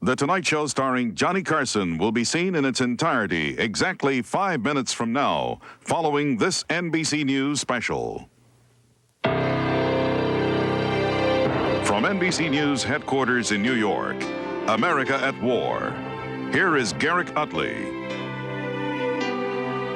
The Tonight Show starring Johnny Carson will be seen in its entirety exactly 5 minutes from now, following this NBC News special. From NBC News headquarters in New York, America at War. Here is Garrick Utley.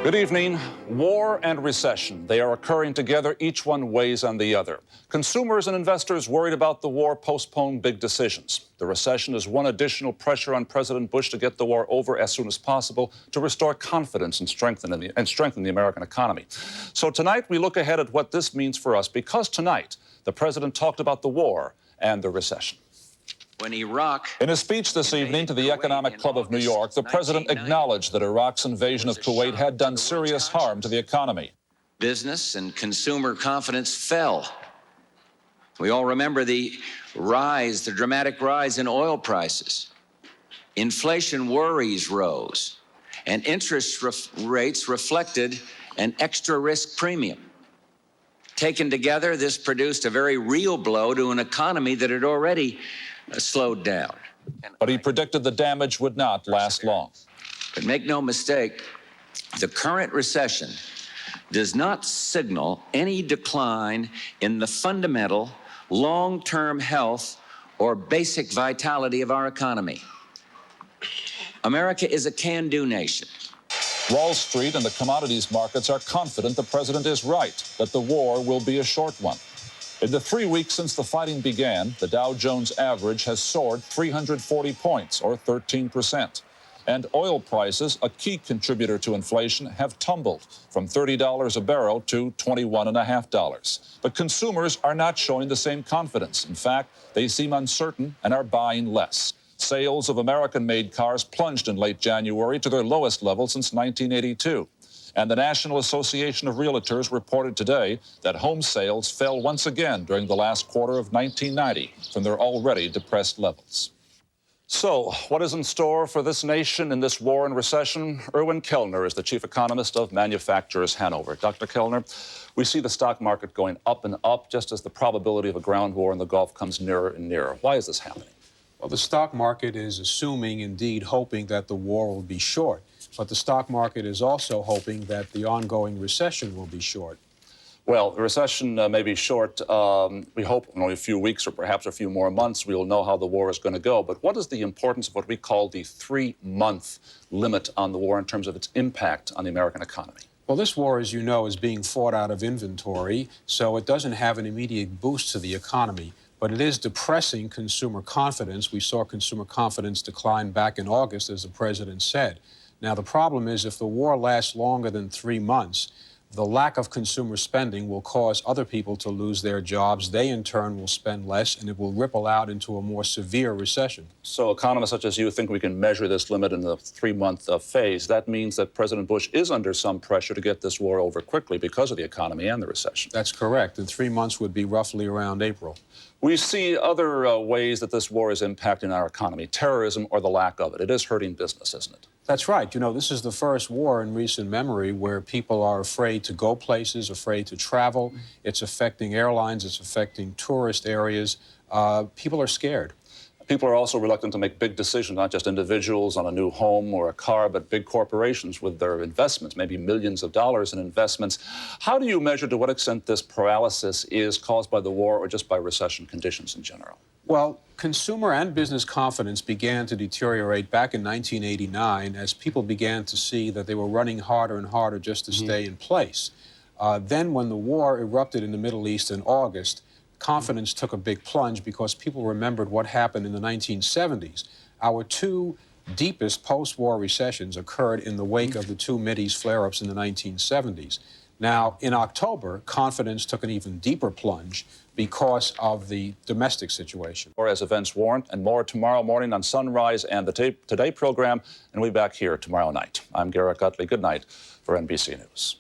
Good evening. War and recession. They are occurring together. Each one weighs on the other. Consumers and investors worried about the war postpone big decisions. The recession is one additional pressure on President Bush to get the war over as soon as possible to restore confidence and strengthen the American economy. So tonight we look ahead at what this means for us, because tonight the president talked about the war and the recession. In a speech this evening to the Economic Club of New York, the president acknowledged that Iraq's invasion of Kuwait had done serious harm to the economy. Business and consumer confidence fell. We all remember the dramatic rise in oil prices. Inflation worries rose, and interest rates reflected an extra risk premium. Taken together, this produced a very real blow to an economy that had already slowed down. But he predicted the damage would not last long. But make no mistake, the current recession does not signal any decline in the fundamental long-term health or basic vitality of our economy. America is a can-do nation. Wall Street and the commodities markets are confident the president is right, that the war will be a short one. In the 3 weeks since the fighting began, the Dow Jones average has soared 340 points, or 13%. And oil prices, a key contributor to inflation, have tumbled from $30 a barrel to $21.50. But consumers are not showing the same confidence. In fact, they seem uncertain and are buying less. Sales of American-made cars plunged in late January to their lowest level since 1982. And the National Association of Realtors reported today that home sales fell once again during the last quarter of 1990 from their already depressed levels. So, what is in store for this nation in this war and recession? Erwin Kellner is the chief economist of Manufacturers Hanover. Dr. Kellner, we see the stock market going up and up just as the probability of a ground war in the Gulf comes nearer and nearer. Why is this happening? Well, the stock market is assuming, indeed hoping, that the war will be short. But the stock market is also hoping that the ongoing recession will be short. Well, the recession may be short. We hope in only a few weeks or perhaps a few more months we'll know how the war is going to go. But what is the importance of what we call the 3-month limit on the war in terms of its impact on the American economy? Well, this war, as you know, is being fought out of inventory, so it doesn't have an immediate boost to the economy. But it is depressing consumer confidence. We saw consumer confidence decline back in August, as the president said. Now, the problem is if the war lasts longer than 3 months, the lack of consumer spending will cause other people to lose their jobs. They, in turn, will spend less, and it will ripple out into a more severe recession. So economists such as you think we can measure this limit in the 3-month phase. That means that President Bush is under some pressure to get this war over quickly because of the economy and the recession. That's correct. And 3 months would be roughly around April. We see other ways that this war is impacting our economy, terrorism or the lack of it. It is hurting business, isn't it? That's right. You know, this is the first war in recent memory where people are afraid to go places, afraid to travel. It's affecting airlines. It's affecting tourist areas. People are scared. People are also reluctant to make big decisions, not just individuals on a new home or a car, but big corporations with their investments, maybe millions of dollars in investments. How do you measure to what extent this paralysis is caused by the war or just by recession conditions in general? Well, consumer and business confidence began to deteriorate back in 1989 as people began to see that they were running harder and harder just to stay in place. Then when the war erupted in the Middle East in August, confidence took a big plunge because people remembered what happened in the 1970s. Our 2 deepest post-war recessions occurred in the wake of the 2 Mideast flare-ups in the 1970s. Now, in October, confidence took an even deeper plunge because of the domestic situation. Or as events warrant, and more tomorrow morning on Sunrise and the Today program, and we'll be back here tomorrow night. I'm Garrick Utley. Good night for NBC News.